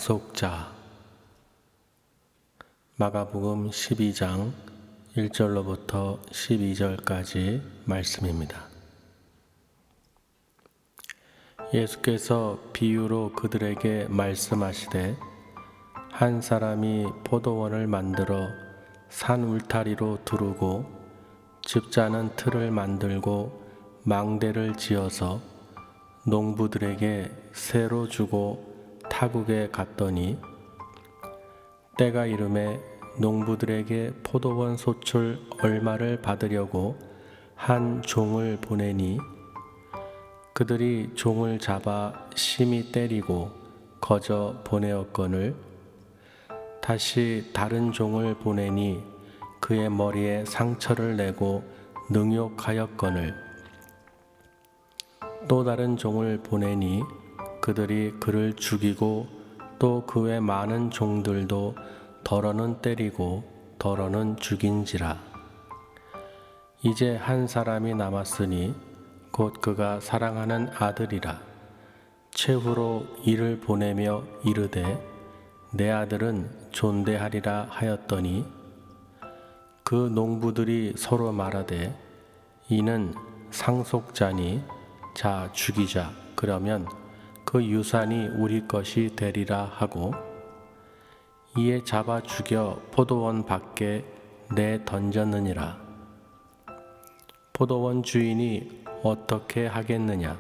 상속자. 마가복음 12장 1절로부터 12절까지 말씀입니다. 예수께서 비유로 그들에게 말씀하시되 한 사람이 포도원을 만들어 산 울타리로 두르고 집자는 틀을 만들고 망대를 지어서 농부들에게 새로 주고 타국에 갔더니 때가 이름에 농부들에게 포도원 소출 얼마를 받으려고 한 종을 보내니 그들이 종을 잡아 심히 때리고 거저 보내었거늘 다시 다른 종을 보내니 그의 머리에 상처를 내고 능욕하였거늘 또 다른 종을 보내니 그들이 그를 죽이고 또 그 외 많은 종들도 덜어는 때리고 덜어는 죽인지라. 이제 한 사람이 남았으니 곧 그가 사랑하는 아들이라. 최후로 이를 보내며 이르되 내 아들은 존대하리라 하였더니 그 농부들이 서로 말하되 이는 상속자니 자 죽이자. 그러면 그 유산이 우리 것이 되리라 하고 이에 잡아 죽여 포도원 밖에 내 던졌느니라. 포도원 주인이 어떻게 하겠느냐?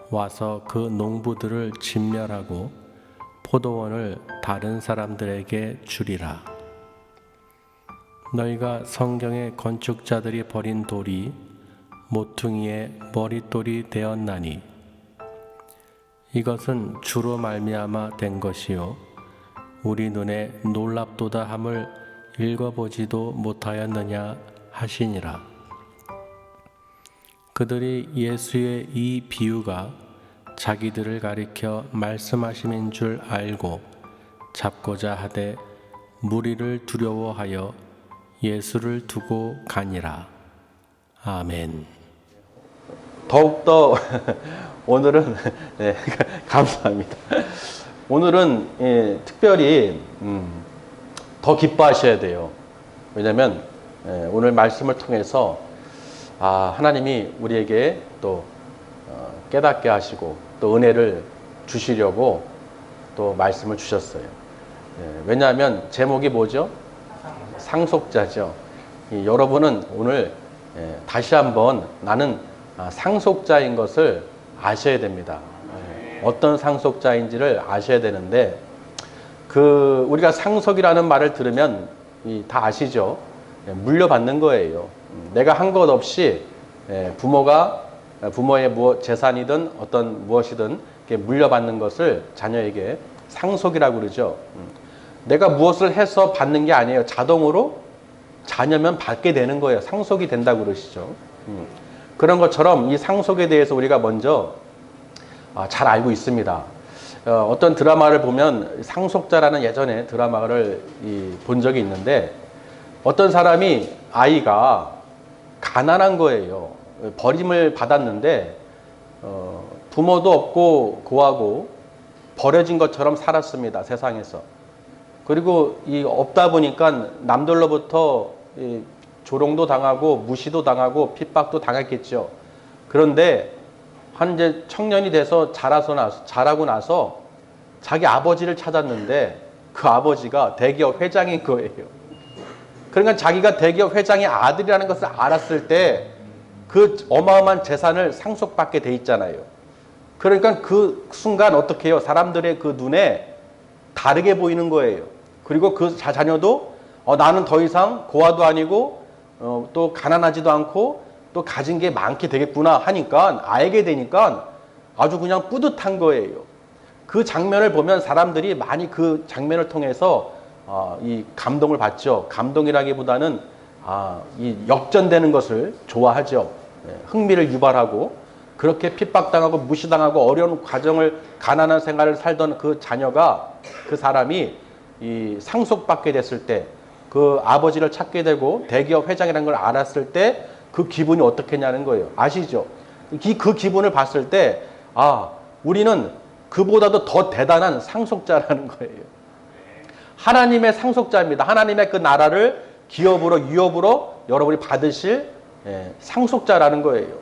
와서 그 농부들을 진멸하고 포도원을 다른 사람들에게 주리라. 너희가 성경의 건축자들이 버린 돌이 모퉁이의 머릿돌이 되었나니 이것은 주로 말미암아 된 것이요 우리 눈에 놀랍도다 함을 읽어보지도 못하였느냐 하시니라. 그들이 예수의 이 비유가 자기들을 가리켜 말씀하심인 줄 알고 잡고자 하되 무리를 두려워하여 예수를 두고 가니라. 아멘. 더욱더 오늘은 네, 감사합니다. 오늘은 특별히 더 기뻐하셔야 돼요. 왜냐하면 오늘 말씀을 통해서 하나님이 우리에게 또 깨닫게 하시고 또 은혜를 주시려고 또 말씀을 주셨어요. 왜냐하면 제목이 뭐죠? 상속자죠. 여러분은 오늘 다시 한번 나는 상속자인 것을 아셔야 됩니다. 어떤 상속자인지를 아셔야 되는데 우리가 상속이라는 말을 들으면 다 아시죠? 물려받는 거예요. 내가 한 것 없이 부모의 재산이든 어떤 무엇이든 물려받는 것을 자녀에게 상속이라고 그러죠. 내가 무엇을 해서 받는 게 아니에요. 자동으로 자녀면 받게 되는 거예요. 상속이 된다고 그러시죠. 그런 것처럼 이 상속에 대해서 우리가 먼저 잘 알고 있습니다. 어떤 드라마를 보면 상속자라는 예전에 드라마를 본 적이 있는데 어떤 사람이 아이가 가난한 거예요. 버림을 받았는데 부모도 없고 고하고 버려진 것처럼 살았습니다. 세상에서. 그리고 없다 보니까 남들로부터 조롱도 당하고 무시도 당하고 핍박도 당했겠죠. 그런데 이제 청년이 돼서 자라고 나서 자기 아버지를 찾았는데 그 아버지가 대기업 회장인 거예요. 그러니까 자기가 대기업 회장의 아들이라는 것을 알았을 때 그 어마어마한 재산을 상속받게 돼 있잖아요. 그러니까 그 순간 어떻게 해요? 사람들의 그 눈에 다르게 보이는 거예요. 그리고 그 자녀도 나는 더 이상 고아도 아니고 또 가난하지도 않고 또 가진 게 많게 되겠구나 하니까 알게 되니까 아주 그냥 뿌듯한 거예요. 그 장면을 보면 사람들이 많이 그 장면을 통해서 이 감동을 받죠. 감동이라기보다는 이 역전되는 것을 좋아하죠. 흥미를 유발하고 그렇게 핍박당하고 무시당하고 어려운 가난한 생활을 살던 그 자녀가 그 사람이 이 상속받게 됐을 때 그 아버지를 찾게 되고 대기업 회장이라는 걸 알았을 때 그 기분이 어떻겠냐는 거예요. 아시죠? 그 기분을 봤을 때 우리는 그보다도 더 대단한 상속자라는 거예요. 하나님의 상속자입니다. 하나님의 그 나라를 기업으로 유업으로 여러분이 받으실 상속자라는 거예요.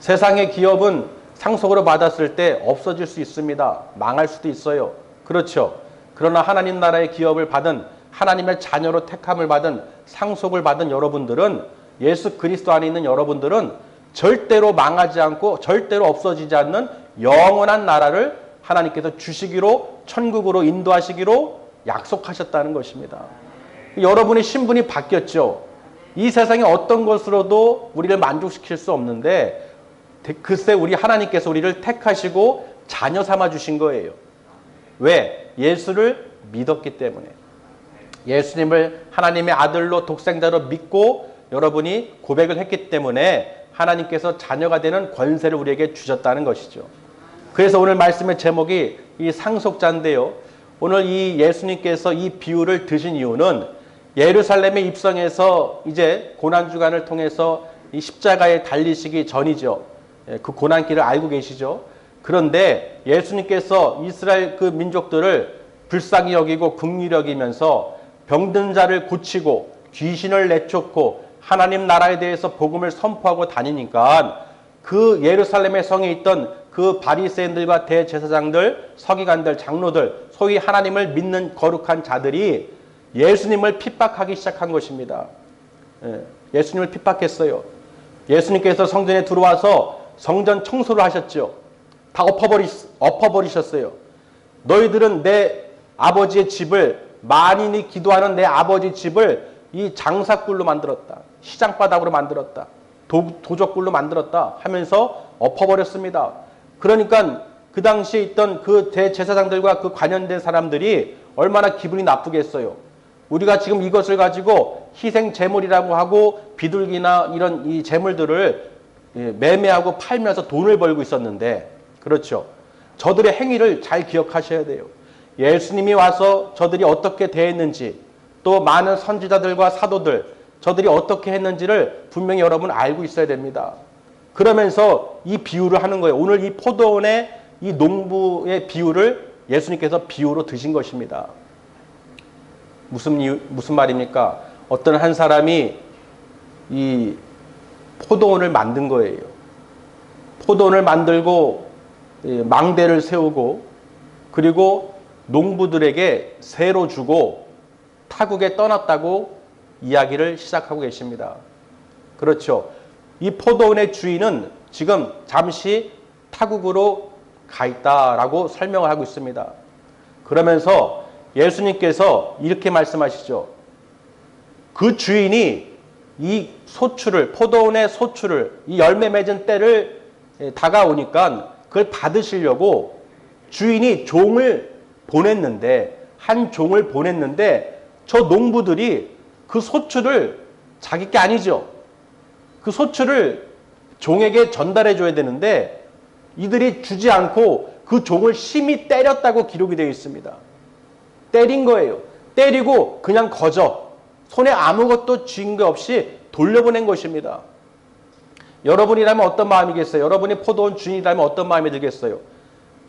세상의 기업은 상속으로 받았을 때 없어질 수 있습니다. 망할 수도 있어요. 그렇죠. 그러나 하나님 나라의 기업을 받은 하나님의 자녀로 택함을 받은 상속을 받은 여러분들은 예수 그리스도 안에 있는 여러분들은 절대로 망하지 않고 절대로 없어지지 않는 영원한 나라를 하나님께서 주시기로 천국으로 인도하시기로 약속하셨다는 것입니다. 여러분의 신분이 바뀌었죠. 이 세상의 어떤 것으로도 우리를 만족시킬 수 없는데 글쎄 우리 하나님께서 우리를 택하시고 자녀 삼아 주신 거예요. 왜? 예수를 믿었기 때문에. 예수님을 하나님의 아들로 독생자로 믿고 여러분이 고백을 했기 때문에 하나님께서 자녀가 되는 권세를 우리에게 주셨다는 것이죠. 그래서 오늘 말씀의 제목이 이 상속자인데요. 오늘 이 예수님께서 이 비유를 드신 이유는 예루살렘에 입성해서 이제 고난주간을 통해서 이 십자가에 달리시기 전이죠. 그 고난길을 알고 계시죠. 그런데 예수님께서 이스라엘 그 민족들을 불쌍히 여기고 긍휼히 여기면서 병든 자를 고치고 귀신을 내쫓고 하나님 나라에 대해서 복음을 선포하고 다니니까 그 예루살렘의 성에 있던 그 바리새인들과 대제사장들, 서기관들, 장로들, 소위 하나님을 믿는 거룩한 자들이 예수님을 핍박하기 시작한 것입니다. 예수님을 핍박했어요. 예수님께서 성전에 들어와서 성전 청소를 하셨죠. 다 엎어버리셨어요. 너희들은 내 아버지의 집을 만인이 기도하는 내 아버지 집을 이 장사꾼로 만들었다. 시장바닥으로 만들었다. 도적꾼로 만들었다 하면서 엎어버렸습니다. 그러니까 그 당시에 있던 그 대제사장들과 그 관련된 사람들이 얼마나 기분이 나쁘겠어요. 우리가 지금 이것을 가지고 희생 제물이라고 하고 비둘기나 이런 이 제물들을 매매하고 팔면서 돈을 벌고 있었는데, 그렇죠. 저들의 행위를 잘 기억하셔야 돼요. 예수님이 와서 저들이 어떻게 대했는지, 또 많은 선지자들과 사도들, 저들이 어떻게 했는지를 분명히 여러분 알고 있어야 됩니다. 그러면서 이 비유를 하는 거예요. 오늘 이 포도원의 이 농부의 비유를 예수님께서 비유로 드신 것입니다. 무슨 말입니까? 어떤 한 사람이 이 포도원을 만든 거예요. 포도원을 만들고 망대를 세우고 그리고 농부들에게 세로 주고 타국에 떠났다고 이야기를 시작하고 계십니다. 그렇죠. 이 포도원의 주인은 지금 잠시 타국으로 가 있다라고 설명을 하고 있습니다. 그러면서 예수님께서 이렇게 말씀하시죠. 그 주인이 이 소출을, 포도원의 소출을, 이 열매 맺은 때를 다가오니까 그걸 받으시려고 주인이 종을 보냈는데, 한 종을 보냈는데 저 농부들이 그 소출을 자기 게 아니죠. 그 소출을 종에게 전달해 줘야 되는데 이들이 주지 않고 그 종을 심히 때렸다고 기록이 되어 있습니다. 때린 거예요. 때리고 그냥 거저 손에 아무것도 쥔 게 없이 돌려보낸 것입니다. 여러분이라면 어떤 마음이겠어요? 여러분이 포도원 주인이라면 어떤 마음이 들겠어요?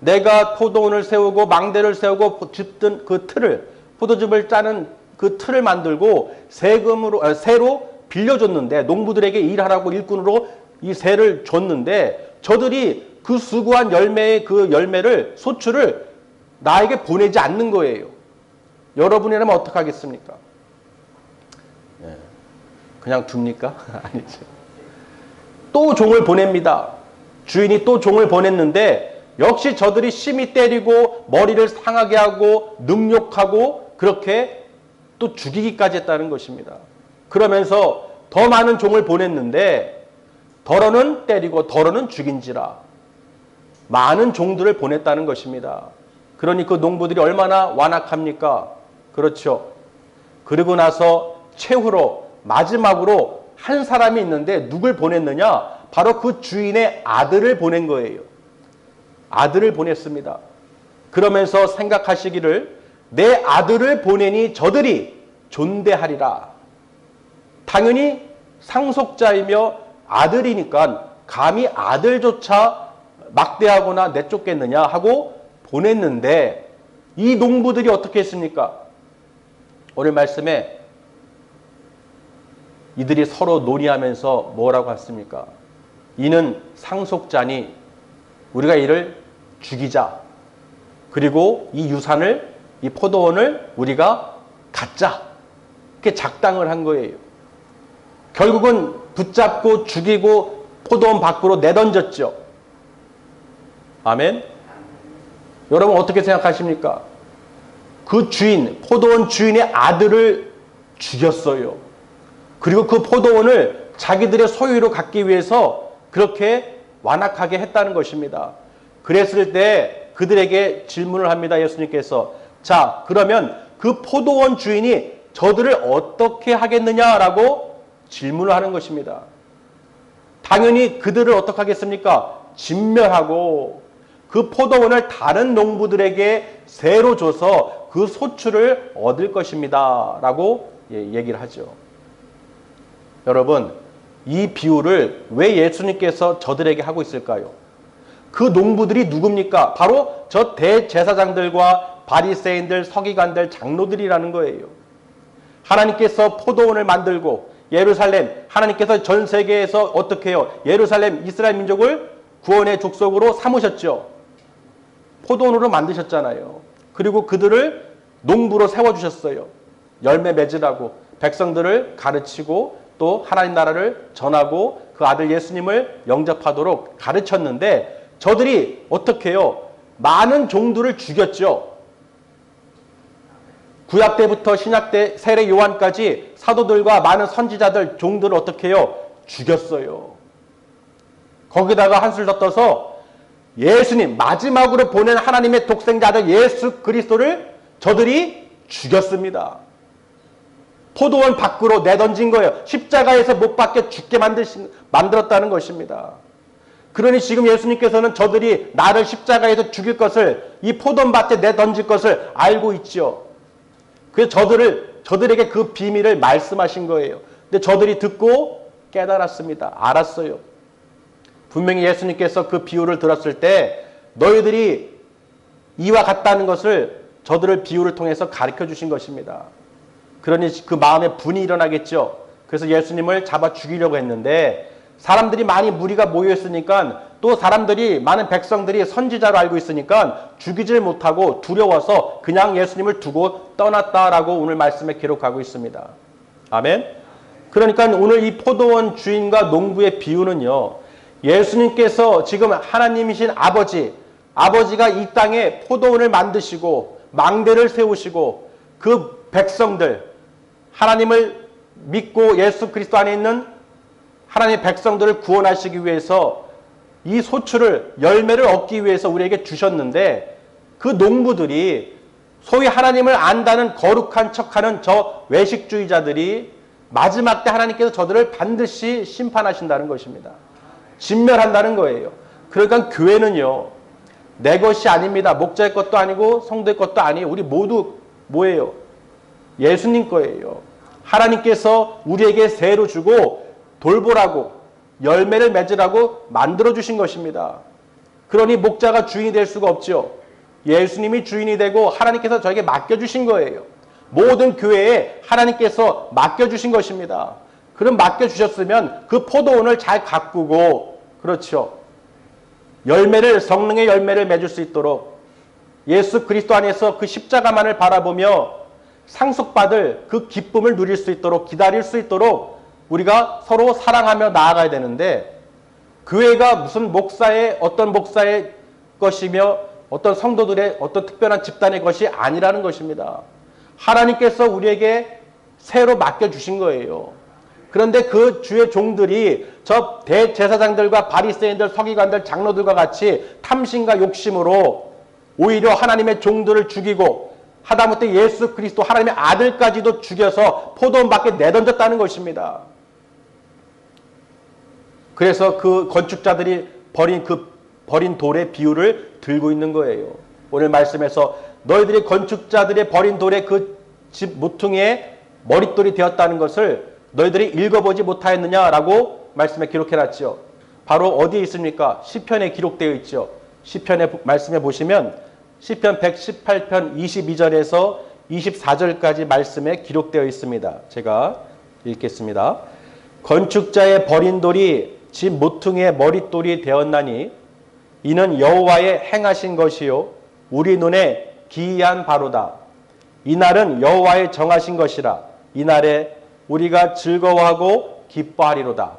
내가 포도원을 세우고 망대를 세우고 짚든 그 틀을, 포도즙을 짜는 그 틀을 만들고 세로 빌려줬는데, 농부들에게 일하라고 일꾼으로 이 세를 줬는데 저들이 그 수고한 열매의 그 열매를, 소출을 나에게 보내지 않는 거예요. 여러분이라면 어떡하겠습니까? 그냥 둡니까? 아니죠. 또 종을 보냅니다. 주인이 또 종을 보냈는데 역시 저들이 심히 때리고 머리를 상하게 하고 능욕하고 그렇게 또 죽이기까지 했다는 것입니다. 그러면서 더 많은 종을 보냈는데 더러는 때리고 더러는 죽인지라, 많은 종들을 보냈다는 것입니다. 그러니 그 농부들이 얼마나 완악합니까? 그렇죠. 그리고 나서 최후로 마지막으로 한 사람이 있는데 누굴 보냈느냐? 바로 그 주인의 아들을 보낸 거예요. 아들을 보냈습니다. 그러면서 생각하시기를 내 아들을 보내니 저들이 존대하리라. 당연히 상속자이며 아들이니까 감히 아들조차 막대하거나 내쫓겠느냐 하고 보냈는데 이 농부들이 어떻게 했습니까? 오늘 말씀에 이들이 서로 논의하면서 뭐라고 했습니까? 이는 상속자니 우리가 이를 죽이자. 그리고 이 유산을, 이 포도원을 우리가 갖자. 이렇게 작당을 한 거예요. 결국은 붙잡고 죽이고 포도원 밖으로 내던졌죠. 아멘. 여러분 어떻게 생각하십니까? 그 주인, 포도원 주인의 아들을 죽였어요. 그리고 그 포도원을 자기들의 소유로 갖기 위해서 그렇게 완악하게 했다는 것입니다. 그랬을 때 그들에게 질문을 합니다. 예수님께서. 자, 그러면 그 포도원 주인이 저들을 어떻게 하겠느냐라고 질문을 하는 것입니다. 당연히 그들을 어떻게 하겠습니까? 진멸하고 그 포도원을 다른 농부들에게 새로 줘서 그 소출을 얻을 것입니다. 라고 얘기를 하죠. 여러분, 이 비유를 왜 예수님께서 저들에게 하고 있을까요? 그 농부들이 누굽니까? 바로 저 대제사장들과 바리새인들, 서기관들, 장로들이라는 거예요. 하나님께서 포도원을 만들고 예루살렘, 하나님께서 전 세계에서 어떻게 해요? 예루살렘, 이스라엘 민족을 구원의 족속으로 삼으셨죠. 포도원으로 만드셨잖아요. 그리고 그들을 농부로 세워주셨어요. 열매 맺으라고 백성들을 가르치고 또 하나님 나라를 전하고 그 아들 예수님을 영접하도록 가르쳤는데 저들이 어떻게 해요? 많은 종들을 죽였죠. 구약 때부터 신약 때 세례 요한까지 사도들과 많은 선지자들 종들을 어떻게 해요? 죽였어요. 거기다가 한술 더 떠서 예수님 마지막으로 보낸 하나님의 독생자 아들 예수 그리스도를 저들이 죽였습니다. 포도원 밖으로 내던진 거예요. 십자가에서 못 박혀 죽게 만들었다는 것입니다. 그러니 지금 예수님께서는 저들이 나를 십자가에서 죽일 것을 이 포도원 밭에 내던질 것을 알고 있죠. 그래서 저들에게 그 비밀을 말씀하신 거예요. 근데 저들이 듣고 깨달았습니다. 알았어요. 분명히 예수님께서 그 비유를 들었을 때 너희들이 이와 같다는 것을 저들을 비유를 통해서 가르쳐 주신 것입니다. 그러니 그 마음에 분이 일어나겠죠. 그래서 예수님을 잡아 죽이려고 했는데 사람들이 많이 무리가 모여 있으니까 또 사람들이 많은 백성들이 선지자로 알고 있으니까 죽이질 못하고 두려워서 그냥 예수님을 두고 떠났다라고 오늘 말씀에 기록하고 있습니다. 아멘. 그러니까 오늘 이 포도원 주인과 농부의 비유는요. 예수님께서 지금 하나님이신 아버지가 이 땅에 포도원을 만드시고 망대를 세우시고 그 백성들 하나님을 믿고 예수 그리스도 안에 있는 하나님의 백성들을 구원하시기 위해서 이 소출을 열매를 얻기 위해서 우리에게 주셨는데 그 농부들이 소위 하나님을 안다는 거룩한 척하는 저 외식주의자들이 마지막 때 하나님께서 저들을 반드시 심판하신다는 것입니다. 진멸한다는 거예요. 그러니까 교회는요. 내 것이 아닙니다. 목자의 것도 아니고 성도의 것도 아니에요. 우리 모두 뭐예요? 예수님 거예요. 하나님께서 우리에게 새로 주고 돌보라고 열매를 맺으라고 만들어주신 것입니다. 그러니 목자가 주인이 될 수가 없죠. 예수님이 주인이 되고 하나님께서 저에게 맡겨주신 거예요. 모든 교회에 하나님께서 맡겨주신 것입니다. 그럼 맡겨주셨으면 그 포도원을 잘 가꾸고 그렇죠. 성령의 열매를 맺을 수 있도록 예수 그리스도 안에서 그 십자가만을 바라보며 상속받을 그 기쁨을 누릴 수 있도록 기다릴 수 있도록 우리가 서로 사랑하며 나아가야 되는데 교회가 무슨 어떤 목사의 것이며 어떤 성도들의 어떤 특별한 집단의 것이 아니라는 것입니다. 하나님께서 우리에게 새로 맡겨주신 거예요. 그런데 그 주의 종들이 저 대제사장들과 바리새인들, 서기관들, 장로들과 같이 탐심과 욕심으로 오히려 하나님의 종들을 죽이고 하다못해 예수 그리스도 하나님의 아들까지도 죽여서 포도원 밖에 내던졌다는 것입니다. 그래서 그 건축자들이 버린 돌의 비유를 들고 있는 거예요. 오늘 말씀에서 너희들이 건축자들의 버린 돌의 그 집 모퉁이에 머릿돌이 되었다는 것을 너희들이 읽어보지 못하였느냐라고 말씀에 기록해놨죠. 바로 어디에 있습니까? 시편에 기록되어 있죠. 시편의 말씀에 보시면 시편 118편 22절에서 24절까지 말씀에 기록되어 있습니다. 제가 읽겠습니다. 건축자의 버린 돌이 집 모퉁이의 머릿돌이 되었나니 이는 여호와의 행하신 것이요 우리 눈에 기이한 바로다. 이날은 여호와의 정하신 것이라. 이날에 우리가 즐거워하고 기뻐하리로다.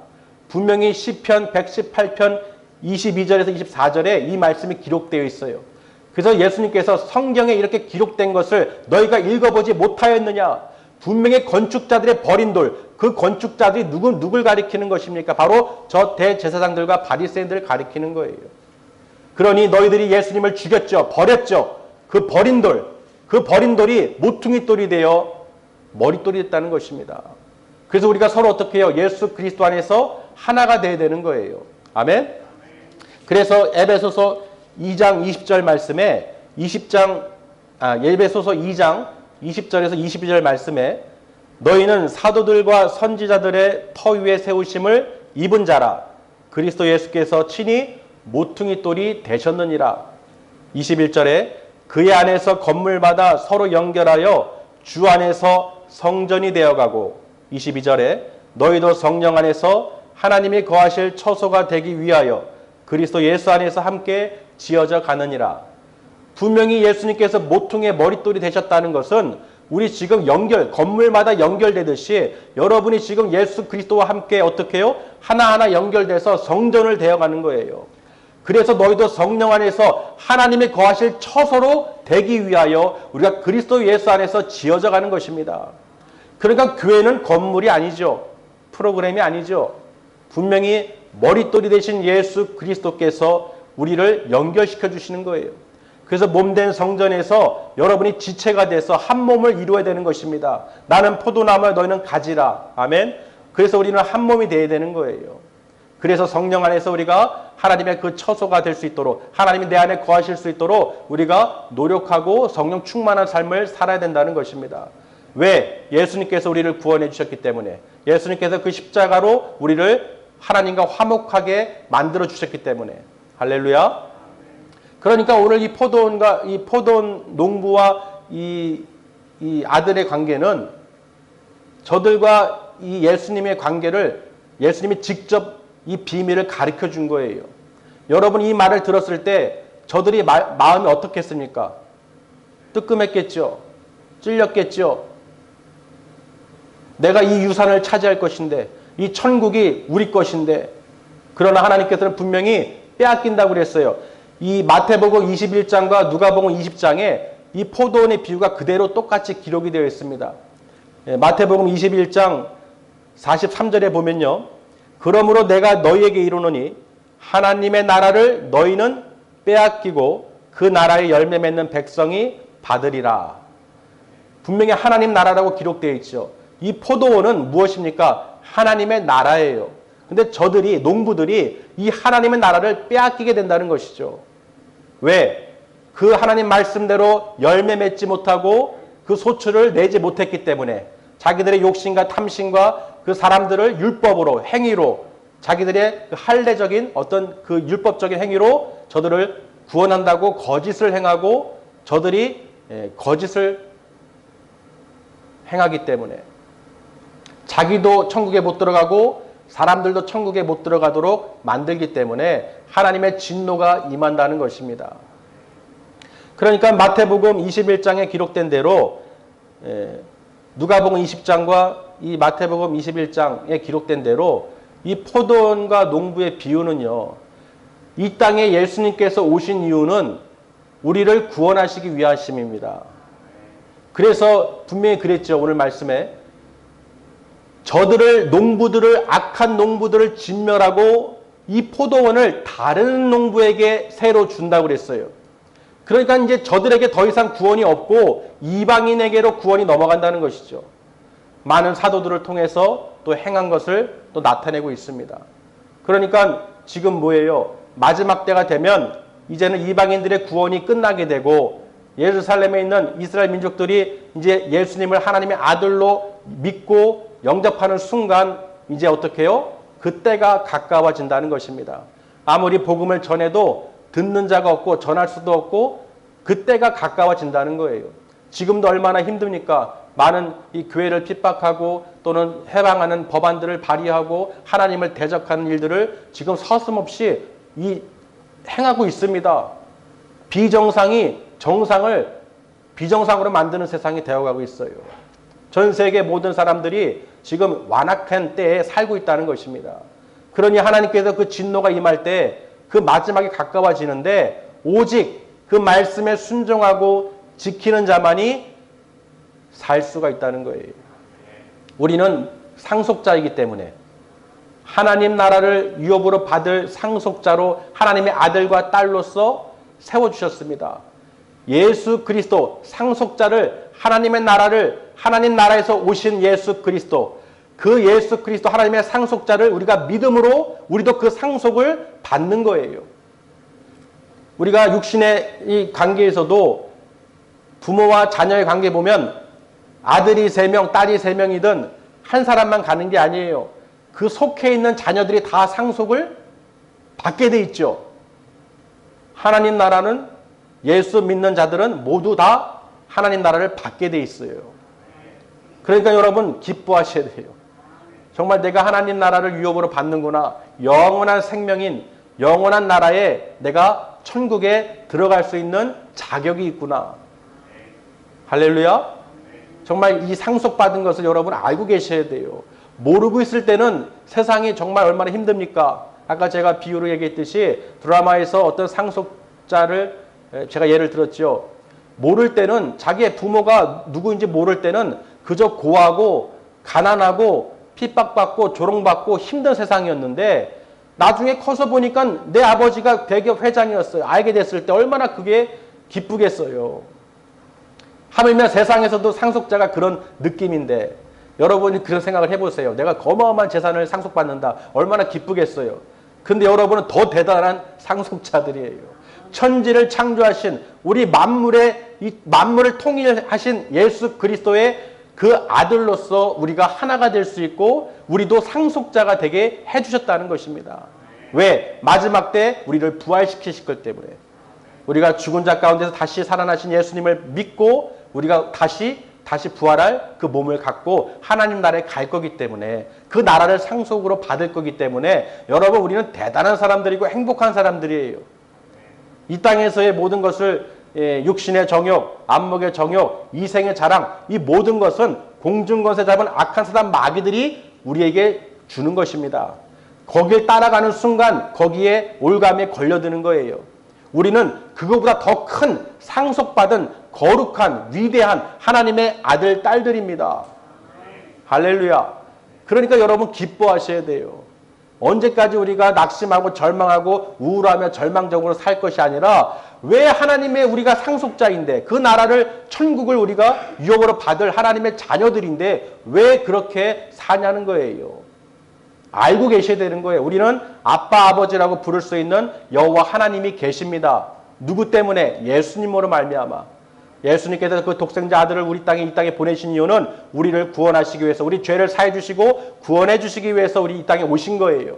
분명히 시편 118편 22절에서 24절에 이 말씀이 기록되어 있어요. 그래서 예수님께서 성경에 이렇게 기록된 것을 너희가 읽어보지 못하였느냐? 분명히 건축자들의 버린 돌, 그 건축자들이 누굴 가리키는 것입니까? 바로 저 대제사장들과 바리새인들을 가리키는 거예요. 그러니 너희들이 예수님을 죽였죠. 버렸죠. 그 버린 돌이 모퉁이 돌이 되어 머릿돌이 됐다는 것입니다. 그래서 우리가 서로 어떻게 해요? 예수 그리스도 안에서 하나가 되어야 되는 거예요. 아멘? 그래서 에베소서 2장 20절 말씀에 에베소서 2장 20절에서 22절 말씀에 너희는 사도들과 선지자들의 터 위에 세우심을 입은 자라. 그리스도 예수께서 친히 모퉁이 돌이 되셨느니라. 21절에 그의 안에서 건물마다 서로 연결하여 주 안에서 성전이 되어가고 22절에 너희도 성령 안에서 하나님이 거하실 처소가 되기 위하여 그리스도 예수 안에서 함께 지어져 가느니라. 분명히 예수님께서 모퉁이의 머릿돌이 되셨다는 것은 우리 지금 건물마다 연결되듯이 여러분이 지금 예수 그리스도와 함께 어떻게 해요? 하나하나 연결돼서 성전을 되어가는 거예요. 그래서 너희도 성령 안에서 하나님이 거하실 처소로 되기 위하여 우리가 그리스도 예수 안에서 지어져 가는 것입니다. 그러니까 교회는 건물이 아니죠. 프로그램이 아니죠. 분명히 머릿돌이 되신 예수 그리스도께서 우리를 연결시켜 주시는 거예요. 그래서 몸된 성전에서 여러분이 지체가 돼서 한 몸을 이루어야 되는 것입니다. 나는 포도나무야 너희는 가지라. 아멘. 그래서 우리는 한 몸이 되어야 되는 거예요. 그래서 성령 안에서 우리가 하나님의 그 처소가 될 수 있도록 하나님이 내 안에 거하실 수 있도록 우리가 노력하고 성령 충만한 삶을 살아야 된다는 것입니다. 왜? 예수님께서 우리를 구원해 주셨기 때문에 예수님께서 그 십자가로 우리를 하나님과 화목하게 만들어 주셨기 때문에 할렐루야. 그러니까 오늘 이 포도원 농부와 이 아들의 관계는 저들과 이 예수님의 관계를 예수님이 직접 이 비밀을 가르쳐 준 거예요. 여러분 이 말을 들었을 때 저들이 마음이 어떻겠습니까? 뜨끔했겠죠. 찔렸겠죠. 내가 이 유산을 차지할 것인데 이 천국이 우리 것인데 그러나 하나님께서는 분명히 빼앗긴다고 그랬어요. 이 마태복음 21장과 누가복음 20장에 이 포도원의 비유가 그대로 똑같이 기록이 되어 있습니다. 마태복음 21장 43절에 보면요. 그러므로 내가 너희에게 이르노니 하나님의 나라를 너희는 빼앗기고 그 나라의 열매 맺는 백성이 받으리라. 분명히 하나님 나라라고 기록되어 있죠. 이 포도원은 무엇입니까? 하나님의 나라예요. 근데 저들이 농부들이 이 하나님의 나라를 빼앗기게 된다는 것이죠. 왜? 그 하나님 말씀대로 열매 맺지 못하고 그 소출을 내지 못했기 때문에 자기들의 욕심과 탐심과 그 사람들을 율법으로 행위로 자기들의 그 할례적인 어떤 그 율법적인 행위로 저들을 구원한다고 거짓을 행하고 저들이 거짓을 행하기 때문에 자기도 천국에 못 들어가고 사람들도 천국에 못 들어가도록 만들기 때문에 하나님의 진노가 임한다는 것입니다. 그러니까 마태복음 21장에 기록된 대로 누가복음 20장과 이 마태복음 21장에 기록된 대로 이 포도원과 농부의 비유는요. 이 땅에 예수님께서 오신 이유는 우리를 구원하시기 위하심입니다. 그래서 분명히 그랬죠. 오늘 말씀에 저들을 악한 농부들을 진멸하고 이 포도원을 다른 농부에게 새로 준다고 그랬어요. 그러니까 이제 저들에게 더 이상 구원이 없고 이방인에게로 구원이 넘어간다는 것이죠. 많은 사도들을 통해서 또 행한 것을 또 나타내고 있습니다. 그러니까 지금 뭐예요? 마지막 때가 되면 이제는 이방인들의 구원이 끝나게 되고 예루살렘에 있는 이스라엘 민족들이 이제 예수님을 하나님의 아들로 믿고 영접하는 순간 이제 어떻게 해요? 그때가 가까워진다는 것입니다. 아무리 복음을 전해도 듣는 자가 없고 전할 수도 없고 그때가 가까워진다는 거예요. 지금도 얼마나 힘듭니까? 많은 이 교회를 핍박하고 또는 해방하는 법안들을 발의하고 하나님을 대적하는 일들을 지금 서슴없이 행하고 있습니다. 비정상이 정상을 비정상으로 만드는 세상이 되어가고 있어요. 전 세계 모든 사람들이 지금 완악한 때에 살고 있다는 것입니다. 그러니 하나님께서 그 진노가 임할 때 그 마지막이 가까워지는데 오직 그 말씀에 순종하고 지키는 자만이 살 수가 있다는 거예요. 우리는 상속자이기 때문에 하나님 나라를 유업으로 받을 상속자로 하나님의 아들과 딸로서 세워주셨습니다. 예수 그리스도 상속자를 하나님의 나라를 하나님 나라에서 오신 예수 그리스도 그 예수 그리스도 하나님의 상속자를 우리가 믿음으로 우리도 그 상속을 받는 거예요. 우리가 육신의 이 관계에서도 부모와 자녀의 관계 보면 아들이 3명, 딸이 3명이든 한 사람만 가는 게 아니에요. 그 속해 있는 자녀들이 다 상속을 받게 돼 있죠. 하나님 나라는 예수 믿는 자들은 모두 다 하나님 나라를 받게 돼 있어요. 그러니까 여러분 기뻐하셔야 돼요. 정말 내가 하나님 나라를 유업으로 받는구나. 영원한 생명인 영원한 나라에 내가 천국에 들어갈 수 있는 자격이 있구나. 할렐루야. 정말 이 상속받은 것을 여러분 알고 계셔야 돼요. 모르고 있을 때는 세상이 정말 얼마나 힘듭니까? 아까 제가 비유로 얘기했듯이 드라마에서 어떤 상속자를 제가 예를 들었죠. 모를 때는 자기의 부모가 누구인지 모를 때는 그저 고하고 가난하고 핍박받고 조롱받고 힘든 세상이었는데 나중에 커서 보니까 내 아버지가 대기업 회장이었어요. 알게 됐을 때 얼마나 그게 기쁘겠어요. 하물며 세상에서도 상속자가 그런 느낌인데 여러분이 그런 생각을 해보세요. 내가 어마어마한 재산을 상속받는다. 얼마나 기쁘겠어요. 근데 여러분은 더 대단한 상속자들이에요. 천지를 창조하신 우리 만물을 통일하신 예수 그리스도의 그 아들로서 우리가 하나가 될 수 있고 우리도 상속자가 되게 해주셨다는 것입니다. 왜? 마지막 때 우리를 부활시키실 것 때문에. 우리가 죽은 자 가운데서 다시 살아나신 예수님을 믿고 우리가 다시 부활할 그 몸을 갖고 하나님 나라에 갈 거기 때문에 그 나라를 상속으로 받을 거기 때문에 여러분 우리는 대단한 사람들이고 행복한 사람들이에요. 이 땅에서의 모든 것을 육신의 정욕, 안목의 정욕, 이생의 자랑 이 모든 것은 공중권세 잡은 악한 사단 마귀들이 우리에게 주는 것입니다. 거기에 따라가는 순간 거기에 올감에 걸려드는 거예요. 우리는 그거보다 더 큰 상속받은 거룩한 위대한 하나님의 아들, 딸들입니다. 할렐루야. 그러니까 여러분 기뻐하셔야 돼요. 언제까지 우리가 낙심하고 절망하고 우울하며 절망적으로 살 것이 아니라 왜 하나님의 우리가 상속자인데 그 나라를 천국을 우리가 유업으로 받을 하나님의 자녀들인데 왜 그렇게 사냐는 거예요. 알고 계셔야 되는 거예요. 우리는 아빠 아버지라고 부를 수 있는 여호와 하나님이 계십니다. 누구 때문에? 예수님으로 말미암아. 예수님께서 그 독생자 아들을 이 땅에 보내신 이유는 우리를 구원하시기 위해서 우리 죄를 사해 주시고 구원해 주시기 위해서 우리 이 땅에 오신 거예요.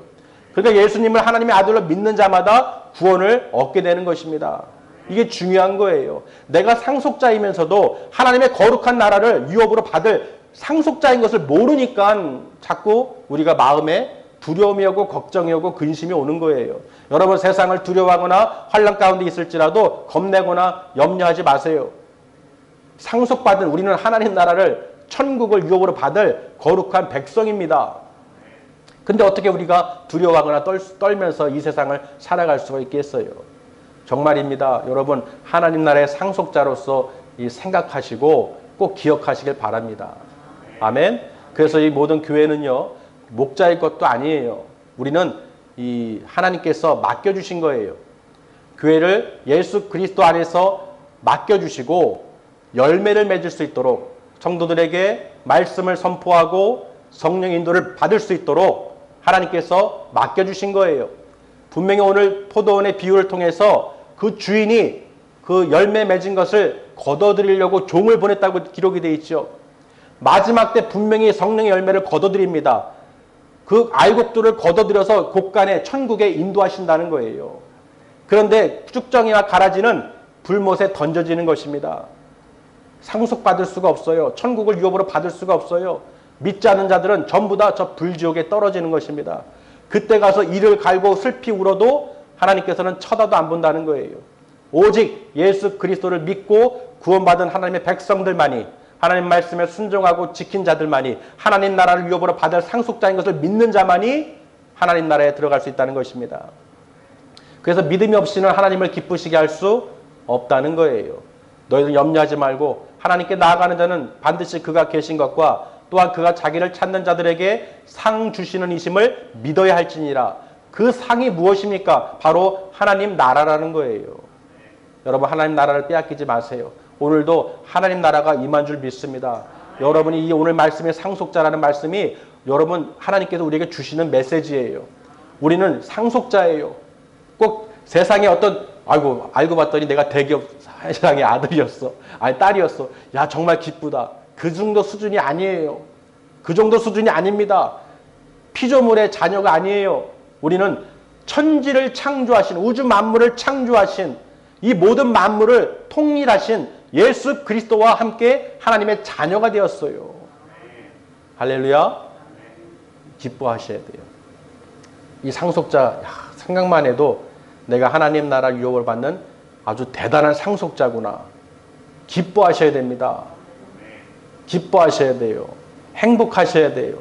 그러니까 예수님을 하나님의 아들로 믿는 자마다 구원을 얻게 되는 것입니다. 이게 중요한 거예요. 내가 상속자이면서도 하나님의 거룩한 나라를 유업으로 받을 상속자인 것을 모르니까 자꾸 우리가 마음에 두려움이 오고 걱정이 오고 근심이 오는 거예요. 여러분 세상을 두려워하거나 환난 가운데 있을지라도 겁내거나 염려하지 마세요. 상속받은 우리는 하나님 나라를 천국을 유업으로 받을 거룩한 백성입니다. 근데 어떻게 우리가 두려워하거나 떨면서 이 세상을 살아갈 수가 있겠어요? 정말입니다. 여러분 하나님 나라의 상속자로서 생각하시고 꼭 기억하시길 바랍니다. 아멘. 그래서 이 모든 교회는요 목자일 것도 아니에요. 우리는 이 하나님께서 맡겨주신 거예요. 교회를 예수 그리스도 안에서 맡겨주시고 열매를 맺을 수 있도록 성도들에게 말씀을 선포하고 성령 인도를 받을 수 있도록 하나님께서 맡겨주신 거예요. 분명히 오늘 포도원의 비유를 통해서 그 주인이 그 열매 맺은 것을 거둬들이려고 종을 보냈다고 기록이 되어 있죠. 마지막 때 분명히 성령의 열매를 거둬들입니다. 그 알곡들을 거둬들여서 곳간에 천국에 인도하신다는 거예요. 그런데 쭉정이와 가라지는 불못에 던져지는 것입니다. 상속받을 수가 없어요. 천국을 유업으로 받을 수가 없어요. 믿지 않는 자들은 전부 다 저 불지옥에 떨어지는 것입니다. 그때 가서 이를 갈고 슬피 울어도 하나님께서는 쳐다도 안 본다는 거예요. 오직 예수 그리스도를 믿고 구원받은 하나님의 백성들만이, 하나님 말씀에 순종하고 지킨 자들만이, 하나님 나라를 유업으로 받을 상속자인 것을 믿는 자만이 하나님 나라에 들어갈 수 있다는 것입니다. 그래서 믿음이 없이는 하나님을 기쁘시게 할 수 없다는 거예요. 너희들 염려하지 말고 하나님께 나아가는 자는 반드시 그가 계신 것과 또한 그가 자기를 찾는 자들에게 상 주시는 이심을 믿어야 할지니라. 그 상이 무엇입니까? 바로 하나님 나라라는 거예요. 여러분, 하나님 나라를 빼앗기지 마세요. 오늘도 하나님 나라가 임한 줄 믿습니다. 여러분이 이 오늘 말씀의 상속자라는 말씀이 여러분 하나님께서 우리에게 주시는 메시지예요. 우리는 상속자예요. 꼭 세상에 어떤 알고 봤더니 내가 대기업 회장의 아들이었어. 아니 딸이었어. 야 정말 기쁘다. 그 정도 수준이 아니에요. 그 정도 수준이 아닙니다. 피조물의 자녀가 아니에요. 우리는 천지를 창조하신, 우주 만물을 창조하신, 이 모든 만물을 통일하신 예수 그리스도와 함께 하나님의 자녀가 되었어요. 할렐루야. 기뻐하셔야 돼요. 이 상속자, 생각만 해도 내가 하나님 나라 유업을 받는 아주 대단한 상속자구나. 기뻐하셔야 됩니다. 기뻐하셔야 돼요. 행복하셔야 돼요.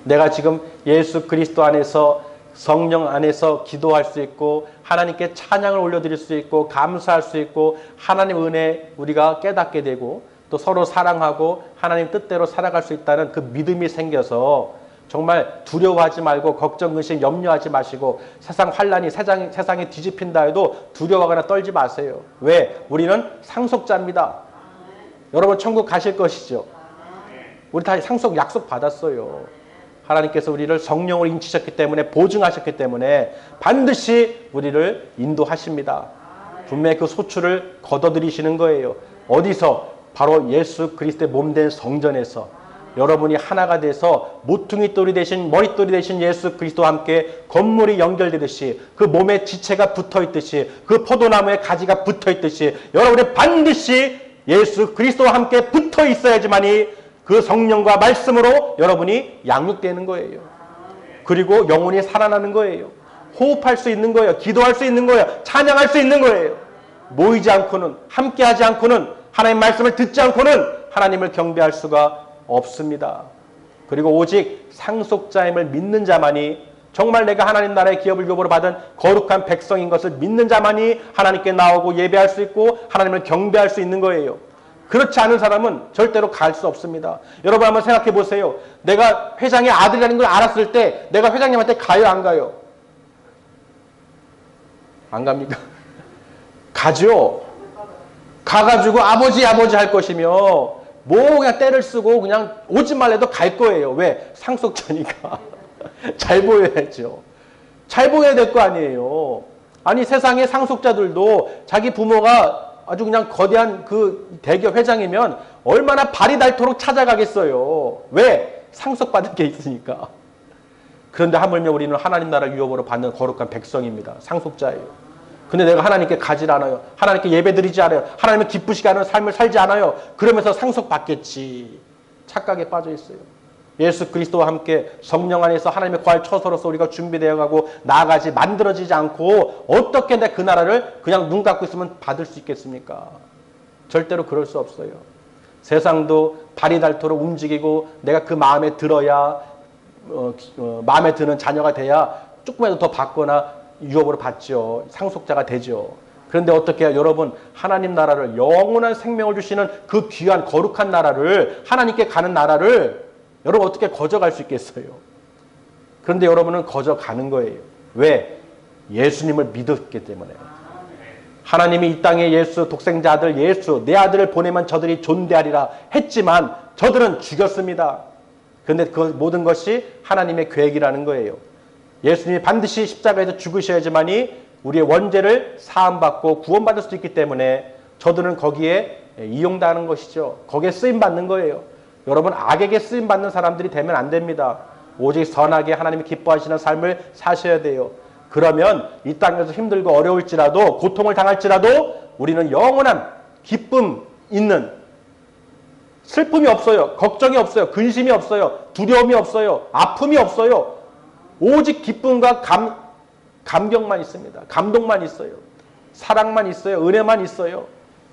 내가 지금 예수 그리스도 안에서, 성령 안에서 기도할 수 있고 하나님께 찬양을 올려드릴 수 있고 감사할 수 있고 하나님 은혜 우리가 깨닫게 되고 또 서로 사랑하고 하나님 뜻대로 살아갈 수 있다는 그 믿음이 생겨서 정말 두려워하지 말고 걱정, 근심, 염려하지 마시고 세상 환란이 세상에 뒤집힌다 해도 두려워하거나 떨지 마세요. 왜? 우리는 상속자입니다. 여러분 천국 가실 것이죠. 우리 다 상속 약속 받았어요. 하나님께서 우리를 성령으로 인치셨기 때문에, 보증하셨기 때문에 반드시 우리를 인도하십니다. 분명히 그 소출을 거둬들이시는 거예요. 어디서? 바로 예수 그리스도의 몸된 성전에서 여러분이 하나가 돼서 모퉁이 돌이 되신, 머릿돌이 되신 예수 그리스도와 함께 건물이 연결되듯이, 그 몸에 지체가 붙어있듯이, 그 포도나무에 가지가 붙어있듯이 여러분이 반드시 예수 그리스도와 함께 붙어 있어야지만이 그 성령과 말씀으로 여러분이 양육되는 거예요. 그리고 영혼이 살아나는 거예요. 호흡할 수 있는 거예요. 기도할 수 있는 거예요. 찬양할 수 있는 거예요. 모이지 않고는, 함께하지 않고는, 하나님 말씀을 듣지 않고는 하나님을 경배할 수가 없습니다. 그리고 오직 상속자임을 믿는 자만이, 정말 내가 하나님 나라의 기업을 유업으로 받은 거룩한 백성인 것을 믿는 자만이 하나님께 나오고 예배할 수 있고 하나님을 경배할 수 있는 거예요. 그렇지 않은 사람은 절대로 갈 수 없습니다. 여러분 한번 생각해 보세요. 내가 회장의 아들이라는 걸 알았을 때 내가 회장님한테 가요, 안 가요? 안 갑니까? 가죠. 가가지고 아버지 할 것이며 뭐 그냥 때를 쓰고 그냥 오지 말래도 갈 거예요. 왜? 상속자니까. 잘 보여야죠. 잘 보여야 될 거 아니에요. 아니 세상의 상속자들도 자기 부모가 아주 그냥 거대한 그 대기업 회장이면 얼마나 발이 닳도록 찾아가겠어요. 왜? 상속받은 게 있으니까. 그런데 하물며 우리는 하나님 나라 유업으로 받는 거룩한 백성입니다. 상속자예요. 근데 내가 하나님께 가지 않아요. 하나님께 예배드리지 않아요. 하나님을 기쁘시게 하는 삶을 살지 않아요. 그러면서 상속받겠지. 착각에 빠져 있어요. 예수 그리스도와 함께 성령 안에서 하나님의 거할 처소로서 우리가 준비되어 가고 나아가지, 만들어지지 않고 어떻게 내 그 나라를 그냥 눈 감고 있으면 받을 수 있겠습니까? 절대로 그럴 수 없어요. 세상도 발이 닳도록 움직이고 내가 그 마음에 들어야 마음에 드는 자녀가 돼야 조금이라도 더 받거나 유업으로 받죠. 상속자가 되죠. 그런데 어떻게 해요? 여러분, 하나님 나라를, 영원한 생명을 주시는 그 귀한 거룩한 나라를, 하나님께 가는 나라를 여러분 어떻게 거저갈 수 있겠어요? 그런데 여러분은 거저가는 거예요. 왜? 예수님을 믿었기 때문에. 하나님이 이 땅에 예수, 독생자 아들 예수, 내 아들을 보내면 저들이 존대하리라 했지만 저들은 죽였습니다. 그런데 그 모든 것이 하나님의 계획이라는 거예요. 예수님이 반드시 십자가에서 죽으셔야지만이 우리의 원죄를 사함받고 구원받을 수 있기 때문에 저들은 거기에 이용당하는 것이죠. 거기에 쓰임받는 거예요. 여러분, 악에게 쓰임받는 사람들이 되면 안 됩니다. 오직 선하게 하나님이 기뻐하시는 삶을 사셔야 돼요. 그러면 이 땅에서 힘들고 어려울지라도, 고통을 당할지라도 우리는 영원한 기쁨 있는, 슬픔이 없어요. 걱정이 없어요. 근심이 없어요. 두려움이 없어요. 아픔이 없어요. 오직 기쁨과 감격만 있습니다. 감동만 있어요. 사랑만 있어요. 은혜만 있어요.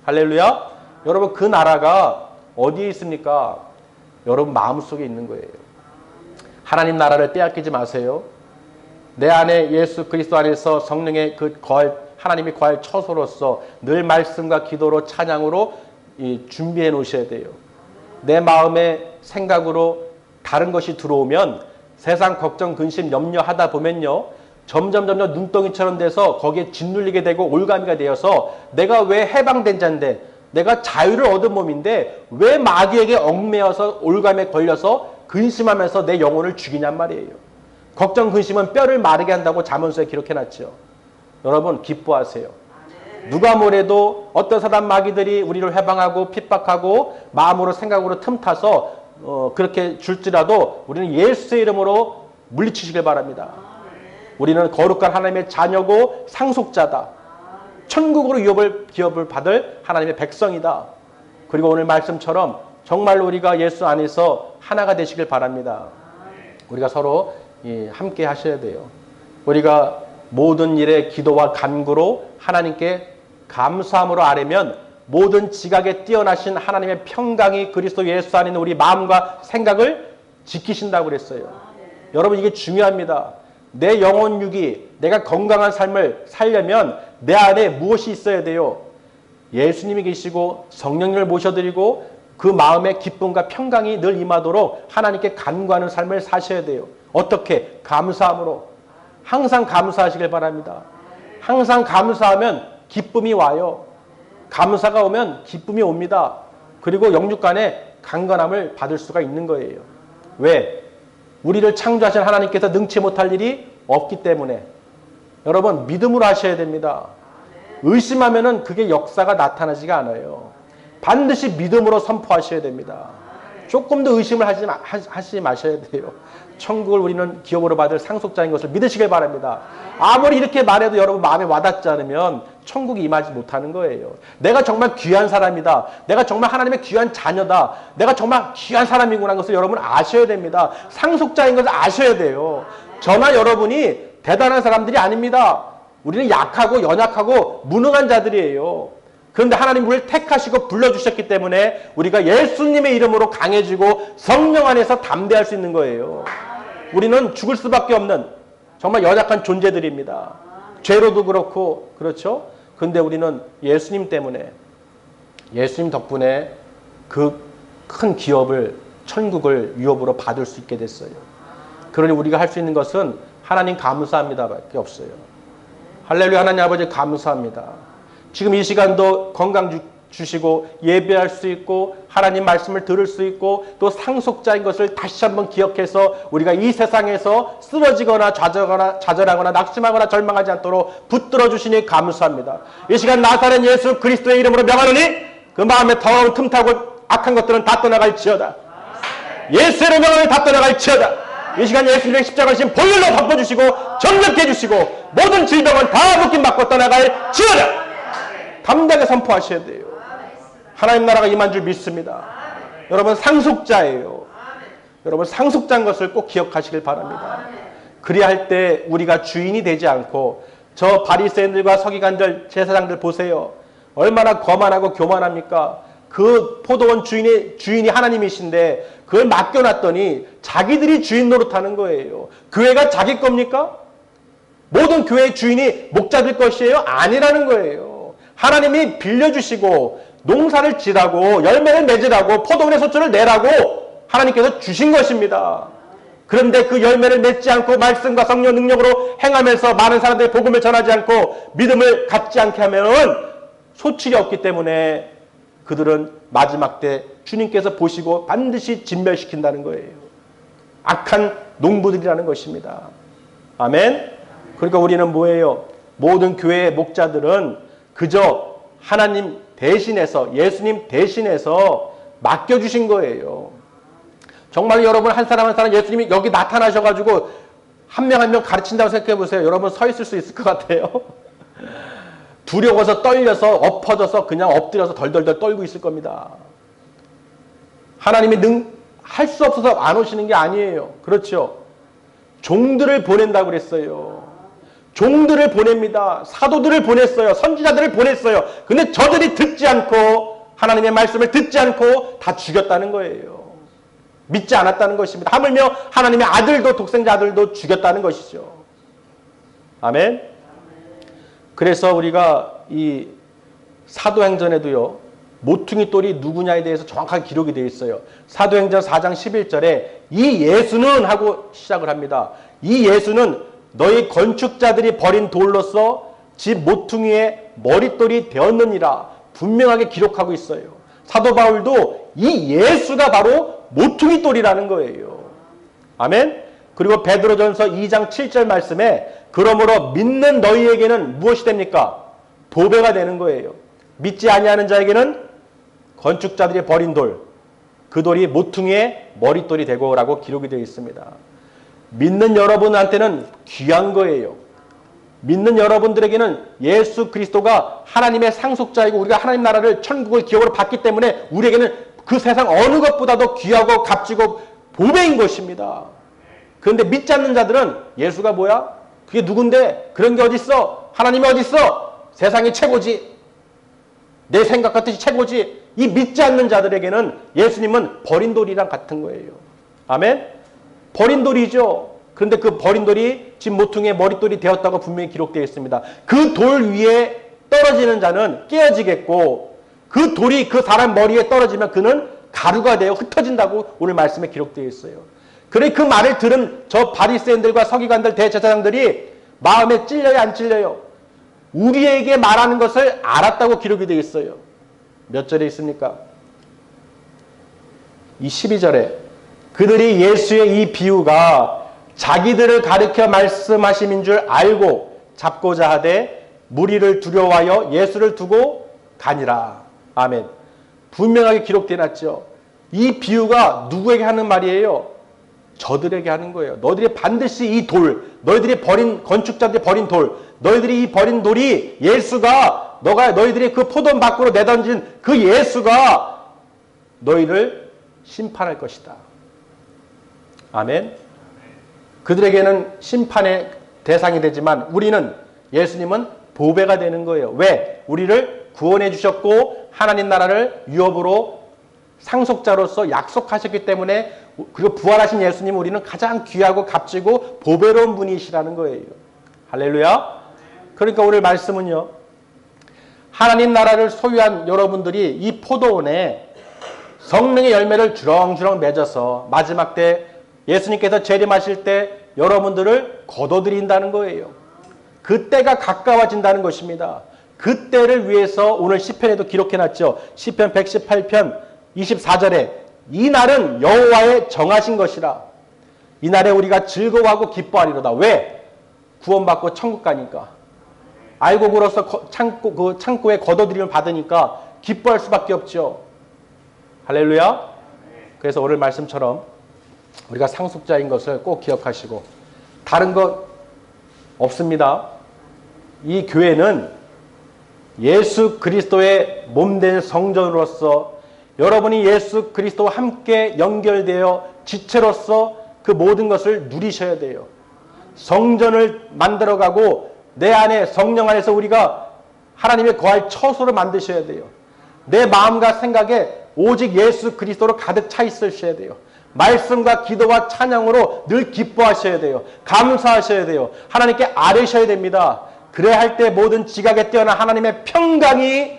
할렐루야. 여러분, 그 나라가 어디에 있습니까? 여러분 마음속에 있는 거예요. 하나님 나라를 빼앗기지 마세요. 내 안에 예수 그리스도 안에서 성령의 그 하나님이 거할 처소로서 늘 말씀과 기도로 찬양으로 준비해 놓으셔야 돼요. 내 마음의 생각으로 다른 것이 들어오면 세상 걱정, 근심, 염려하다 보면요. 점점 눈덩이처럼 돼서 거기에 짓눌리게 되고 올가미가 되어서 내가 왜 해방된 자인데, 내가 자유를 얻은 몸인데 왜 마귀에게 얽매여서 올감에 걸려서 근심하면서 내 영혼을 죽이냔 말이에요. 걱정, 근심은 뼈를 마르게 한다고 잠언서에 기록해놨죠. 여러분 기뻐하세요. 누가 뭐래도 어떤 사단 마귀들이 우리를 해방하고 핍박하고 마음으로 생각으로 틈타서 그렇게 줄지라도 우리는 예수의 이름으로 물리치시길 바랍니다. 우리는 거룩한 하나님의 자녀고 상속자다. 천국으로 기업을 받을 하나님의 백성이다. 그리고 오늘 말씀처럼 정말로 우리가 예수 안에서 하나가 되시길 바랍니다. 우리가 서로 함께 하셔야 돼요. 우리가 모든 일에 기도와 간구로 하나님께 감사함으로 아뢰면 모든 지각에 뛰어나신 하나님의 평강이 그리스도 예수 안에 있는 우리 마음과 생각을 지키신다고 그랬어요. 여러분 이게 중요합니다. 내 영혼 육이 내가 건강한 삶을 살려면 내 안에 무엇이 있어야 돼요? 예수님이 계시고 성령님을 모셔드리고 그 마음의 기쁨과 평강이 늘 임하도록 하나님께 간구하는 삶을 사셔야 돼요. 어떻게? 감사함으로. 항상 감사하시길 바랍니다. 항상 감사하면 기쁨이 와요. 감사가 오면 기쁨이 옵니다. 그리고 영육간에 강건함을 받을 수가 있는 거예요. 왜? 우리를 창조하신 하나님께서 능치 못할 일이 없기 때문에. 여러분 믿음으로 하셔야 됩니다. 의심하면은 그게 역사가 나타나지가 않아요. 반드시 믿음으로 선포하셔야 됩니다. 조금 더 의심을 하지 마셔야 돼요. 천국을 우리는 기업으로 받을 상속자인 것을 믿으시길 바랍니다. 아무리 이렇게 말해도 여러분 마음에 와닿지 않으면 천국이 임하지 못하는 거예요. 내가 정말 귀한 사람이다. 내가 정말 하나님의 귀한 자녀다. 내가 정말 귀한 사람이구나 하는 것을 여러분 아셔야 됩니다. 상속자인 것을 아셔야 돼요. 저나 여러분이 대단한 사람들이 아닙니다. 우리는 약하고 연약하고 무능한 자들이에요. 그런데 하나님 우리를 택하시고 불러주셨기 때문에 우리가 예수님의 이름으로 강해지고 성령 안에서 담대할 수 있는 거예요. 우리는 죽을 수밖에 없는 정말 연약한 존재들입니다. 죄로도 그렇고 그렇죠. 그런데 우리는 예수님 때문에, 예수님 덕분에 그 큰 기업을, 천국을 유업으로 받을 수 있게 됐어요. 그러니 우리가 할 수 있는 것은 하나님 감사합니다 밖에 없어요. 할렐루야. 하나님 아버지 감사합니다. 지금 이 시간도 건강 주시고 예배할 수 있고 하나님 말씀을 들을 수 있고 또 상속자인 것을 다시 한번 기억해서 우리가 이 세상에서 쓰러지거나 좌절하거나 낙심하거나 절망하지 않도록 붙들어 주시니 감사합니다. 이 시간 나사렛 예수 그리스도의 이름으로 명하노니 그 마음에 더러운 틈타고 악한 것들은 다 떠나갈지어다. 예수의 이름으로 명하노니 다 떠나갈지어다. 이 시간 예수님의 십자가 신 보혈로 덮어주시고 정력해 주시고 모든 질병은 다 묶임받고 떠나갈지어다. 담대하게 선포하셔야 돼요. 하나님 나라가 임한 줄 믿습니다. 여러분 상속자예요. 여러분 상속자인 것을 꼭 기억하시길 바랍니다. 그리할 때 우리가 주인이 되지 않고 저 바리새인들과 서기관들 제사장들 보세요. 얼마나 거만하고 교만합니까? 그 포도원 주인이 하나님이신데 그걸 맡겨놨더니 자기들이 주인 노릇하는 거예요. 교회가 자기 겁니까? 모든 교회의 주인이 목자들 것이에요? 아니라는 거예요. 하나님이 빌려주시고 농사를 지라고 열매를 맺으라고 포도원의 소출을 내라고 하나님께서 주신 것입니다. 그런데 그 열매를 맺지 않고 말씀과 성령 능력으로 행하면서 많은 사람들의 복음을 전하지 않고 믿음을 갖지 않게 하면 소출이 없기 때문에 그들은 마지막 때 주님께서 보시고 반드시 진멸시킨다는 거예요. 악한 농부들이라는 것입니다. 아멘. 그러니까 우리는 뭐예요? 모든 교회의 목자들은 그저 하나님 대신해서 예수님 대신해서 맡겨주신 거예요. 정말 여러분 한 사람 한 사람 예수님이 여기 나타나셔가지고 한 명 한 명 가르친다고 생각해 보세요. 여러분 서 있을 수 있을 것 같아요. 두려워서 떨려서 엎어져서 그냥 엎드려서 덜덜덜 떨고 있을 겁니다. 하나님이 할 수 없어서 안 오시는 게 아니에요. 그렇죠? 종들을 보낸다고 그랬어요. 종들을 보냅니다. 사도들을 보냈어요. 선지자들을 보냈어요. 근데 저들이 듣지 않고 하나님의 말씀을 듣지 않고 다 죽였다는 거예요. 믿지 않았다는 것입니다. 하물며 하나님의 아들도 독생자 아들도 죽였다는 것이죠. 아멘. 그래서 우리가 이 사도행전에도요. 모퉁이 돌이 누구냐에 대해서 정확하게 기록이 되어 있어요. 사도행전 4장 11절에 이 예수는 하고 시작을 합니다. 이 예수는 너희 건축자들이 버린 돌로서 집 모퉁이의 머릿돌이 되었느니라 분명하게 기록하고 있어요. 사도 바울도 이 예수가 바로 모퉁이 돌이라는 거예요. 아멘. 그리고 베드로전서 2장 7절 말씀에 그러므로 믿는 너희에게는 무엇이 됩니까? 보배가 되는 거예요. 믿지 아니하는 자에게는 건축자들이 버린 돌, 그 돌이 모퉁이의 머릿돌이 되고라고 기록이 되어 있습니다. 믿는 여러분한테는 귀한 거예요. 믿는 여러분들에게는 예수 그리스도가 하나님의 상속자이고 우리가 하나님 나라를 천국을 기업으로 받기 때문에 우리에게는 그 세상 어느 것보다도 귀하고 값지고 보배인 것입니다. 그런데 믿지 않는 자들은 예수가 뭐야? 그게 누군데? 그런 게 어딨어? 하나님이 어딨어? 세상이 최고지. 내 생각 같듯이 최고지. 이 믿지 않는 자들에게는 예수님은 버린 돌이랑 같은 거예요. 아멘? 버린 돌이죠. 그런데 그 버린 돌이 집 모퉁이의 머릿돌이 되었다고 분명히 기록되어 있습니다. 그 돌 위에 떨어지는 자는 깨어지겠고 그 돌이 그 사람 머리에 떨어지면 그는 가루가 되어 흩어진다고 오늘 말씀에 기록되어 있어요. 그래 그 말을 들은 저 바리새인들과 서기관들 대제사장들이 마음에 찔려요 안 찔려요? 우리에게 말하는 것을 알았다고 기록이 되어 있어요. 몇 절에 있습니까? 이 12절에 그들이 예수의 이 비유가 자기들을 가르쳐 말씀하심인 줄 알고 잡고자 하되 무리를 두려워하여 예수를 두고 가니라. 아멘. 분명하게 기록되어 놨죠. 이 비유가 누구에게 하는 말이에요? 저들에게 하는 거예요. 너희들이 반드시 이 돌, 너희들이 버린 건축자들이 버린 돌, 너희들이 이 버린 돌이 예수가 너희들이 그 포도원 밖으로 내던진 그 예수가 너희를 심판할 것이다. 아멘. 그들에게는 심판의 대상이 되지만 우리는 예수님은 보배가 되는 거예요. 왜? 우리를 구원해 주셨고 하나님 나라를 유업으로 상속자로서 약속하셨기 때문에 그리고 부활하신 예수님 우리는 가장 귀하고 값지고 보배로운 분이시라는 거예요. 할렐루야. 그러니까 오늘 말씀은요. 하나님 나라를 소유한 여러분들이 이 포도원에 성령의 열매를 주렁주렁 맺어서 마지막 때 예수님께서 재림하실 때 여러분들을 거둬들인다는 거예요. 그때가 가까워진다는 것입니다. 그때를 위해서 오늘 시편에도 기록해놨죠. 시편 118편 24절에 이 날은 여호와의 정하신 것이라. 이 날에 우리가 즐거워하고 기뻐하리로다. 왜? 구원받고 천국 가니까. 알고 굴어서 창고에 거둬들임을 받으니까 기뻐할 수밖에 없죠. 할렐루야. 그래서 오늘 말씀처럼 우리가 상속자인 것을 꼭 기억하시고 다른 것 없습니다. 이 교회는 예수 그리스도의 몸된 성전으로서 여러분이 예수 그리스도와 함께 연결되어 지체로서 그 모든 것을 누리셔야 돼요. 성전을 만들어가고 내 안에 성령 안에서 우리가 하나님의 거할 처소를 만드셔야 돼요. 내 마음과 생각에 오직 예수 그리스도로 가득 차 있으셔야 돼요. 말씀과 기도와 찬양으로 늘 기뻐하셔야 돼요. 감사하셔야 돼요. 하나님께 아뢰셔야 됩니다. 그래야 할 때 모든 지각에 뛰어난 하나님의 평강이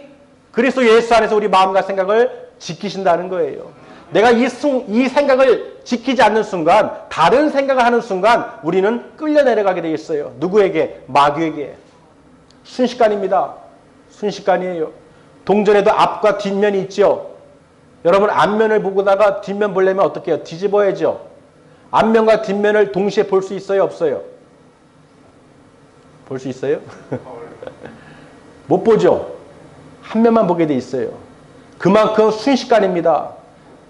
그리스도 예수 안에서 우리 마음과 생각을 지키신다는 거예요. 내가 이 생각을 지키지 않는 순간 다른 생각을 하는 순간 우리는 끌려 내려가게 되어 있어요. 누구에게? 마귀에게. 순식간입니다. 순식간이에요. 동전에도 앞과 뒷면이 있죠. 여러분 앞면을 보다가 뒷면 보려면 어떻게 해요? 뒤집어야죠. 앞면과 뒷면을 동시에 볼 수 있어요? 없어요? 볼 수 있어요? 못 보죠. 한 면만 보게 돼 있어요. 그만큼 순식간입니다.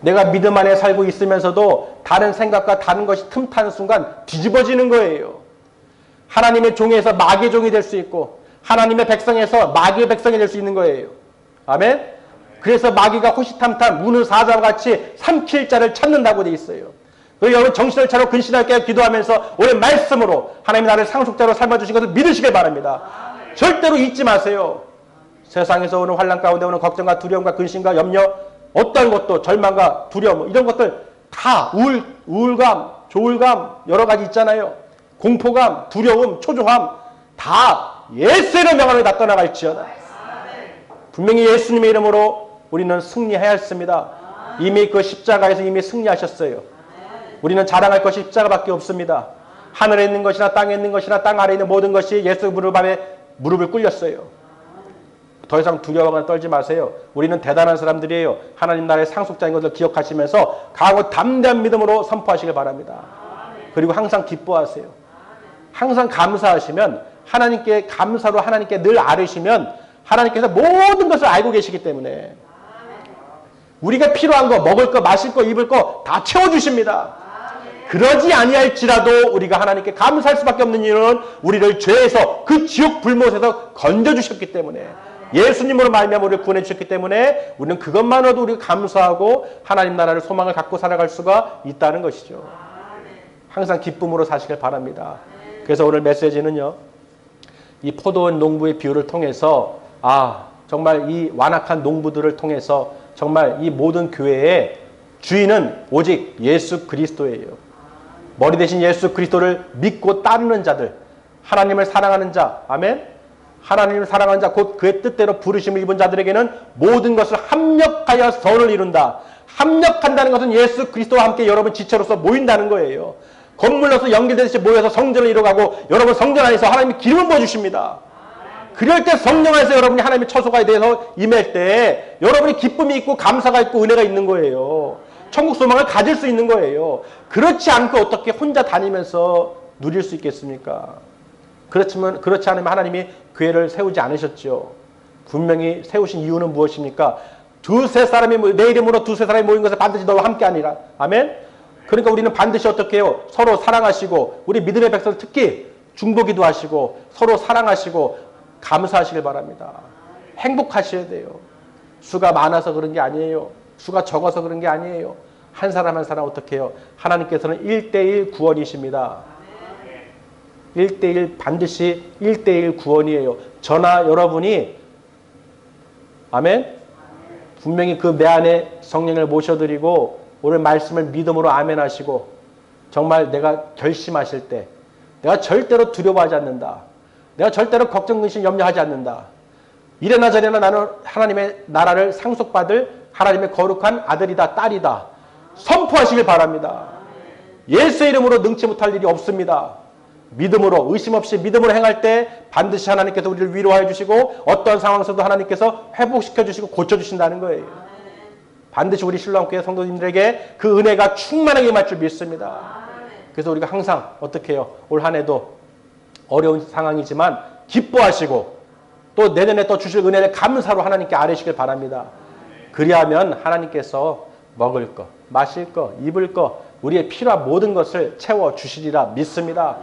내가 믿음 안에 살고 있으면서도 다른 생각과 다른 것이 틈타는 순간 뒤집어지는 거예요. 하나님의 종에서 마귀의 종이 될 수 있고 하나님의 백성에서 마귀의 백성이 될 수 있는 거예요. 아멘? 그래서 마귀가 호시탐탐 문을 사자와 같이 삼킬 자를 찾는다고 돼 있어요. 그리고 여러분 정신을 차리고 근신하게 기도하면서 오늘 말씀으로 하나님 나를 상속자로 삶아주신 것을 믿으시길 바랍니다. 절대로 잊지 마세요. 세상에서 오는 환난 가운데 오는 걱정과 두려움과 근심과 염려, 어떤 것도 절망과 두려움 이런 것들 다 우울감, 조울감 여러 가지 있잖아요. 공포감, 두려움, 초조함 다 예수의 명하로 다 떠나갈지어다. 분명히 예수님의 이름으로 우리는 승리해야 했습니다. 이미 그 십자가에서 이미 승리하셨어요. 우리는 자랑할 것이 십자가밖에 없습니다. 하늘에 있는 것이나 땅에 있는 것이나 땅 아래에 있는 모든 것이 예수 무릎 앞에 무릎을 꿇렸어요. 더 이상 두려워하거나 떨지 마세요. 우리는 대단한 사람들이에요. 하나님 나라의 상속자인 것을 기억하시면서 강하고 담대한 믿음으로 선포하시길 바랍니다. 그리고 항상 기뻐하세요. 항상 감사하시면 하나님께 감사로 하나님께 늘 아뢰시면 하나님께서 모든 것을 알고 계시기 때문에 우리가 필요한 거, 먹을 거, 마실 거, 입을 거 다 채워주십니다. 그러지 아니할지라도 우리가 하나님께 감사할 수밖에 없는 이유는 우리를 죄에서 그 지옥 불못에서 건져주셨기 때문에 예수님으로 말미암아 우리를 구원해 주셨기 때문에 우리는 그것만으로도 우리가 감사하고 하나님 나라를 소망을 갖고 살아갈 수가 있다는 것이죠. 항상 기쁨으로 사시길 바랍니다. 그래서 오늘 메시지는요. 이 포도원 농부의 비유를 통해서 정말 이 완악한 농부들을 통해서 정말 이 모든 교회의 주인은 오직 예수 그리스도예요. 머리 대신 예수 그리스도를 믿고 따르는 자들, 하나님을 사랑하는 자, 아멘? 하나님을 사랑하는 자, 곧 그의 뜻대로 부르심을 입은 자들에게는 모든 것을 합력하여 선을 이룬다. 합력한다는 것은 예수 그리스도와 함께 여러분 지체로서 모인다는 거예요. 건물로서 연결되듯이 모여서 성전을 이루어가고 여러분 성전 안에서 하나님이 기름을 부어주십니다. 그럴 때 성령 안에서 여러분이 하나님의 처소가 돼서 임할 때 여러분이 기쁨이 있고 감사가 있고 은혜가 있는 거예요. 천국 소망을 가질 수 있는 거예요. 그렇지 않고 어떻게 혼자 다니면서 누릴 수 있겠습니까? 그렇지 않으면 하나님이 교회를 세우지 않으셨죠. 분명히 세우신 이유는 무엇입니까? 두세 사람이 내 이름으로 두세 사람이 모인 것을 반드시 너와 함께 하니라. 아멘? 그러니까 우리는 반드시 어떻게 해요? 서로 사랑하시고 우리 믿음의 백성 특히 중보기도 하시고 서로 사랑하시고 감사하시길 바랍니다. 행복하셔야 돼요. 수가 많아서 그런 게 아니에요. 수가 적어서 그런 게 아니에요. 한 사람 한 사람 어떻게 해요? 하나님께서는 1:1 구원이십니다. 1:1 반드시 1:1 구원이에요. 저나 여러분이 아멘? 분명히 그 내 안에 성령을 모셔드리고 오늘 말씀을 믿음으로 아멘 하시고 정말 내가 결심하실 때 내가 절대로 두려워하지 않는다. 내가 절대로 걱정, 근심, 염려하지 않는다. 이래나 저래나 나는 하나님의 나라를 상속받을 하나님의 거룩한 아들이다, 딸이다. 선포하시길 바랍니다. 예수의 이름으로 능치 못할 일이 없습니다. 믿음으로, 의심 없이 믿음으로 행할 때 반드시 하나님께서 우리를 위로해 주시고 어떤 상황 속도 하나님께서 회복시켜 주시고 고쳐주신다는 거예요. 반드시 우리 신랑교회 성도님들에게 그 은혜가 충만하게 임할 줄 믿습니다. 그래서 우리가 항상 어떻게 해요? 올 한 해도 어려운 상황이지만 기뻐하시고 또 내년에 또 주실 은혜를 감사로 하나님께 아뢰시길 바랍니다. 그리하면 하나님께서 먹을 것, 마실 것, 입을 것, 우리의 필요한 모든 것을 채워주시리라 믿습니다.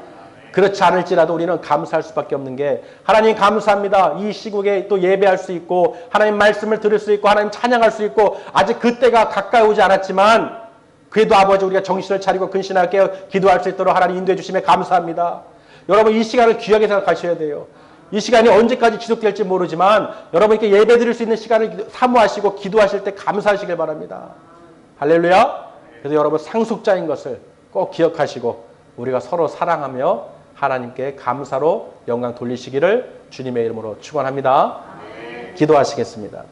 그렇지 않을지라도 우리는 감사할 수밖에 없는 게 하나님 감사합니다. 이 시국에 또 예배할 수 있고 하나님 말씀을 들을 수 있고 하나님 찬양할 수 있고 아직 그때가 가까이 오지 않았지만 그래도 아버지 우리가 정신을 차리고 근신하게 기도할 수 있도록 하나님 인도해 주심에 감사합니다. 여러분 이 시간을 귀하게 생각하셔야 돼요. 이 시간이 언제까지 지속될지 모르지만 여러분께 예배 드릴 수 있는 시간을 사모하시고 기도하실 때 감사하시길 바랍니다. 할렐루야. 그래서 여러분 상속자인 것을 꼭 기억하시고 우리가 서로 사랑하며 하나님께 감사로 영광 돌리시기를 주님의 이름으로 축원합니다. 기도하시겠습니다.